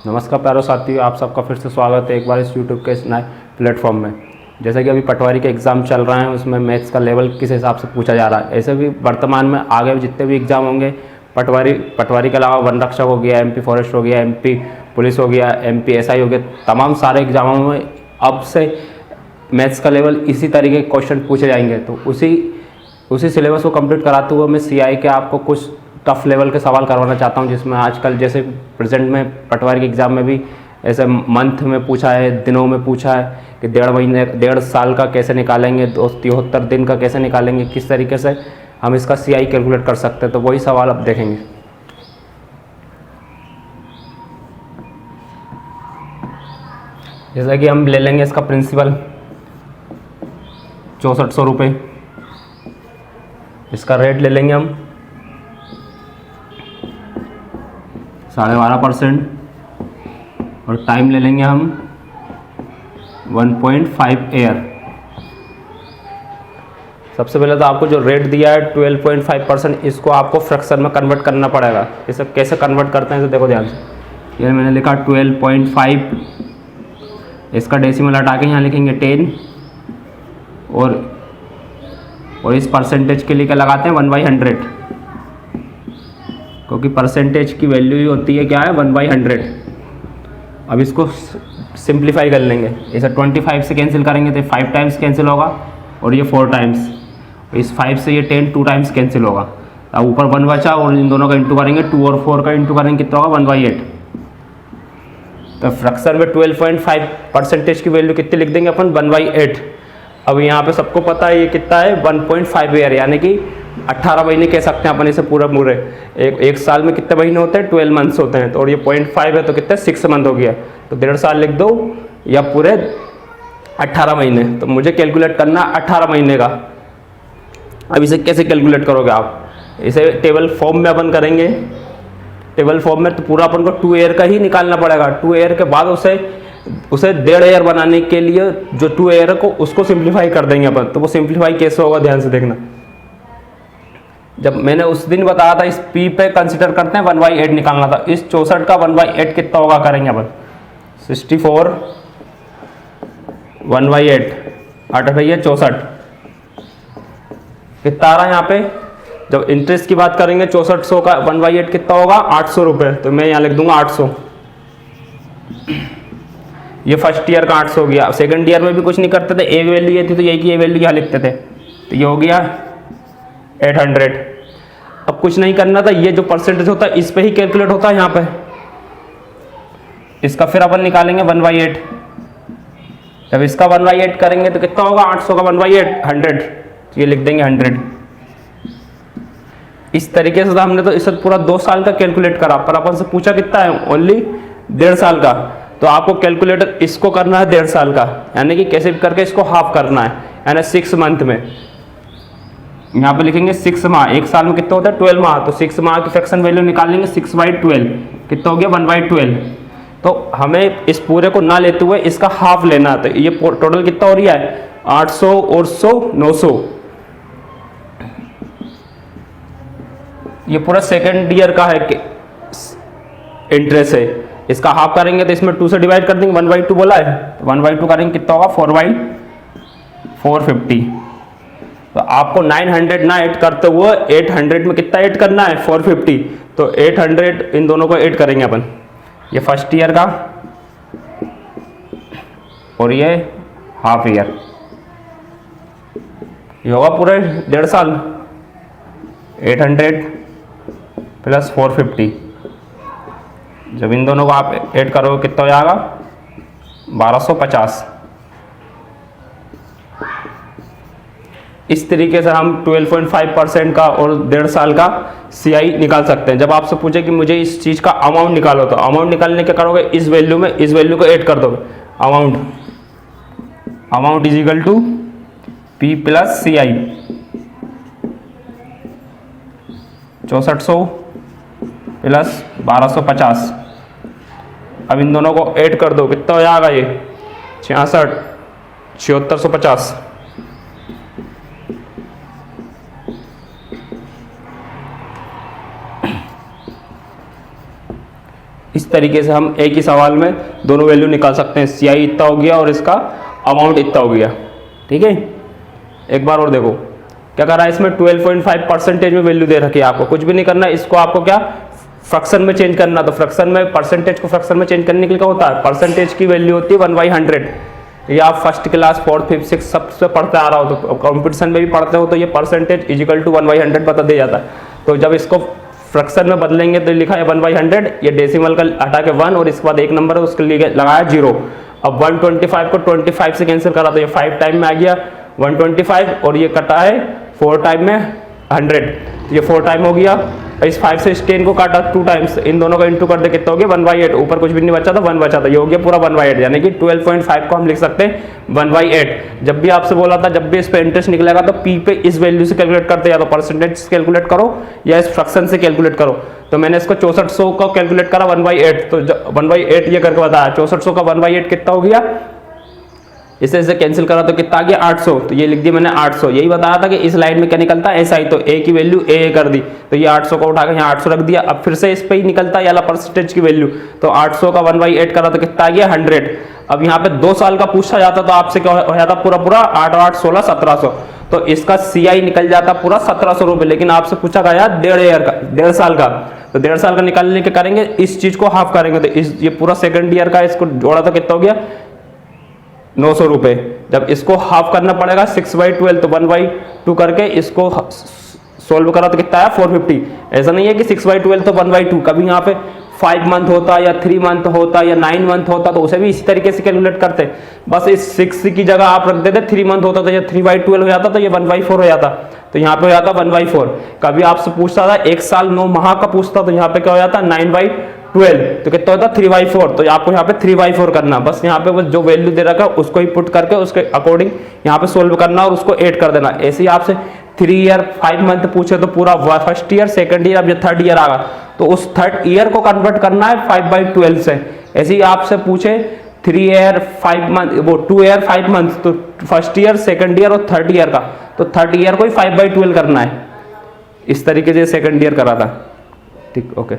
नमस्कार प्यारो साथियों, आप सबका फिर से स्वागत है एक बार इस यूट्यूब के इस नए प्लेटफॉर्म में। जैसा कि अभी पटवारी के एग्ज़ाम चल रहे हैं, उसमें मैथ्स का लेवल किस हिसाब से पूछा जा रहा है, ऐसे भी वर्तमान में आगे जितने भी एग्ज़ाम होंगे, पटवारी के अलावा वन रक्षक हो गया, MP फॉरेस्ट हो गया, MP पुलिस हो गया, MP SI हो गया, तमाम सारे एग्ज़ामों में अब से मैथ्स का लेवल इसी तरीके के क्वेश्चन पूछे जाएंगे। तो उसी सिलेबस को कंप्लीट कराते हुए मैं CI के आपको कुछ टफ लेवल के सवाल करवाना चाहता हूं, जिसमें आजकल जैसे प्रेजेंट में पटवारी के एग्ज़ाम में भी ऐसे मंथ में पूछा है, दिनों में पूछा है कि 1.5 साल का कैसे निकालेंगे, 73 दिन का कैसे निकालेंगे, किस तरीके से हम इसका CI कैलकुलेट कर सकते हैं। तो वही सवाल अब देखेंगे। जैसा कि हम ले लेंगे इसका प्रिंसिपल 6400 रुपये, इसका रेट ले लेंगे हम 12.5% और टाइम ले लेंगे हम 1.5 ईयर। सबसे पहले तो आपको जो रेट दिया है 12.5%, इसको आपको फ्रैक्शन में कन्वर्ट करना पड़ेगा। इसे कैसे कन्वर्ट करते हैं तो देखो ध्यान से। ये मैंने लिखा 12.5, इसका डेसिमल हटा के यहाँ लिखेंगे 10 और इस परसेंटेज के लिए क्या लगाते हैं 1/100, क्योंकि परसेंटेज की वैल्यू ही होती है क्या है 1/100। अब इसको सिंप्लीफाई कर लेंगे, इसे 25 से कैंसिल करेंगे तो 5 टाइम्स कैंसिल होगा और ये 4 टाइम्स, इस 5 से ये 10 2 टाइम्स कैंसिल होगा। अब ऊपर 1 बचा और इन दोनों का इंटू करेंगे, 2 और 4 का इंटू करेंगे, कितना होगा 1/8। तो फ्रैक्शन में 12.5 परसेंटेज की वैल्यू कितनी लिख देंगे अपन 1/8। अब यहाँ पे सबको पता है ये कितना है 1.5 ईयर, यानी कि 18 महीने कह सकते हैं अपन इसे पूरे एक साल में कितने महीने होते हैं 12 मंथ्स होते हैं। तो और ये 0.5 है तो कितने 6 मंथ हो गया, तो 1.5 साल लिख दो या पूरे 18 महीने। तो मुझे कैलकुलेट करना 18 महीने का। अब इसे कैसे कैलकुलेट करोगे आप, इसे टेबल फॉर्म में अपन करेंगे। टेबल फॉर्म में तो पूरा अपन को 2 ईयर का ही निकालना पड़ेगा। 2 ईयर के बाद उसे 1.5 ईयर बनाने के लिए जो 2 ईयर को उसको सिंप्लीफाई कर देंगे अपन। तो वो सिंप्लीफाई कैसे होगा ध्यान से देखना। जब मैंने उस दिन बताया था इस P पे कंसिडर करते हैं 1/8 निकालना था, इस 64 का 1/8 कितना होगा करेंगे अपन 64 1/8 8 भैया 64 कितना आ रहा है यहाँ पे। जब इंटरेस्ट की बात करेंगे 6400 का 1/8 कितना होगा 800 रुपये, तो मैं यहाँ लिख दूंगा 800। ये फर्स्ट ईयर का 800 हो गया। सेकंड ईयर में भी कुछ नहीं करते थे, एक वैल्यू ये थी तो यही की ये वैल्यू यहाँ लिखते थे, तो ये हो गया 800। अब कुछ नहीं करना था, ये जो परसेंटेज होता है इस पे ही कैलकुलेट होता है यहाँ पे। इसका फिर अपन निकालेंगे 1/8। जब इसका 1/8 करेंगे तो कितना होगा 800 का 1/8 100, तो ये लिख देंगे 100। इस तरीके से हमने तो इसे पूरा 2 साल का कैलकुलेट करा, पर अपन से पूछा कितना है ओनली 1.5 साल का। तो आपको कैलकुलेटर इसको करना है 1.5 साल का, यानी कि कैसे भी करके इसको हाफ करना है, यानी 6 मंथ में। यहाँ पे लिखेंगे 6 माह, एक साल में कितना होता है 12 माह, तो 6 माह की फ्रैक्शन वैल्यू निकालेंगे 6/12 कितना हो गया 1/12। तो हमें इस पूरे को ना लेते हुए इसका हाफ लेना है। तो ये टोटल कितना हो रहा है 800 और 100 900। ये पूरा सेकेंड ईयर का है इंटरेस्ट है। इसका हाफ करेंगे तो इसमें 2 से डिवाइड कर देंगे, 1/2 बोला है तो 1/2 करेंगे कितना होगा 4/450। तो आपको 900 ना ऐड करते हुए 800 में कितना ऐड करना है 450, तो 800 इन दोनों को ऐड करेंगे अपन। ये फर्स्ट ईयर का और ये हाफ ईयर, ये होगा पूरे 1.5 साल। 800 प्लस 450, जब इन दोनों को आप ऐड करोगे कितना हो जाएगा 1250। इस तरीके से हम 12.5% का और 1.5 साल का CI निकाल सकते हैं। जब आपसे पूछे कि मुझे इस चीज़ का अमाउंट निकालो, तो अमाउंट निकालने क्या करोगे इस वैल्यू में इस वैल्यू को ऐड कर दोगे। Amount is equal to P plus CI 6400 plus 1250। अब इन दोनों को ऐड कर दो, कितना हो जाएगा ये 66 7650। इस तरीके से हम एक ही सवाल में दोनों वैल्यू निकाल सकते हैं। CI इतना हो गया और इसका अमाउंट इतना हो गया। ठीक है, एक बार और देखो क्या कर रहा है इसमें 12.5% में वैल्यू दे रखी है। आपको कुछ भी नहीं करना है, इसको आपको क्या फ्रैक्शन में चेंज करना। तो फ्रैक्शन में परसेंटेज को फ्रैक्शन में चेंज करने के लिए क्या होता है, परसेंटेज की वैल्यू होती है 1/100। ये आप first class 4th 5th 6th सबसे पढ़ते आ रहा हो, तो कंपटीशन में भी पढ़ते हो तो ये परसेंटेज इजिकल टू 1/100 बता दिया जाता है। तो जब इसको फ्रैक्शन में बदलेंगे तो लिखा है 1/100, ये डेसिमल का हटा के 1 और इसके बाद एक नंबर है उसके लिए लगाया 0। अब 125 को 25 से कैंसिल करा तो ये 5 टाइम में आ गया 125 और ये कटा है 4 टाइम में 100, ये 4 टाइम हो गया। इस 5 से इस 10 को काटा 2 टाइम्स, इन दोनों का इंटू कर दे कितना हो गया 1/8। ऊपर कुछ भी नहीं बचा था 1 बचा था, ये हो गया पूरा 1/8, यानी कि 12.5 को हम लिख सकते हैं 1/8। जब भी आपसे बोला था जब भी इस पे इंटरेस्ट निकलेगा तो P पे इस वैल्यू से कैलकुलेट करते, या तो परसेंटेज से कैलकुलेट करो या इस फ्रैक्शन से कैलकुलेट करो। तो मैंने इसको 6400 का कैलकुलेट करा 1/8, तो 1/8 ये करके बताया। 6400 का 1/8 कितना हो गया, इसे कैंसिल करा तो कितना आ गया 800, तो ये लिख दिया मैंने 800। यही बताया था कि इस लाइन में क्या निकलता है SI, तो A की वैल्यू A कर दी, तो ये 800 को उठा के यहाँ 800 रख दिया। अब फिर से इस पे ही निकलता है याला परसेंटेज की वैल्यू, तो 800 का 1/8 करा तो कितना आ गया 100। अब यहाँ पे 2 साल का पूछा जाता तो आपसे क्या हो जाता पूरा 8 8 16 1700, तो इसका CI निकल जाता पूरा 1700 रुपये। लेकिन आपसे पूछा गया 1.5 साल का, तो 1.5 साल का निकालने के करेंगे इस चीज को हाफ करेंगे, तो इस ये पूरा सेकंड ईयर का इसको जोड़ा तो कितना हो गया 900 रुपये। जब इसको हाफ करना पड़ेगा 6/12, तो 1/2 करके इसको सोल्व करा तो कितना है 450। ऐसा नहीं है कि 6/12 तो 1/2, कभी यहाँ पे 5 मंथ होता या 3 मंथ होता या 9 मंथ होता तो उसे भी इसी तरीके से कैलकुलेट करते। बस इस 6 की जगह आप रख देते 3 मंथ होता तो ये 3/12 हो जाता, तो ये 1/4 हो जाता, तो यहाँ पे हो जाता 1/4। कभी आपसे पूछता था 1 साल 9 माह का पूछता तो यहाँ पे क्या हो जाता 9/12, तो कितना होता 3/4, तो आपको यहाँ पे 3/4 करना। बस यहाँ पे बस जो वैल्यू दे रखा है उसको ही पुट करके उसके अकॉर्डिंग यहाँ पे सोल्व करना और उसको ऐड कर देना। ऐसे ही आपसे 3 ईयर 5 मंथ पूछे तो पूरा फर्स्ट ईयर सेकंड ईयर, अब ये 3rd ईयर आगा तो उस 3rd ईयर को कन्वर्ट करना है 5/12 से। ऐसे ही आपसे पूछे 3 ईयर 5 मंथ, वो 2 ईयर 5 मंथ, तो फर्स्ट ईयर सेकंड ईयर और 3rd ईयर का, तो 3rd ईयर को ही 5/12 करना है। इस तरीके से सेकंड ईयर करा था। ठीक, ओके।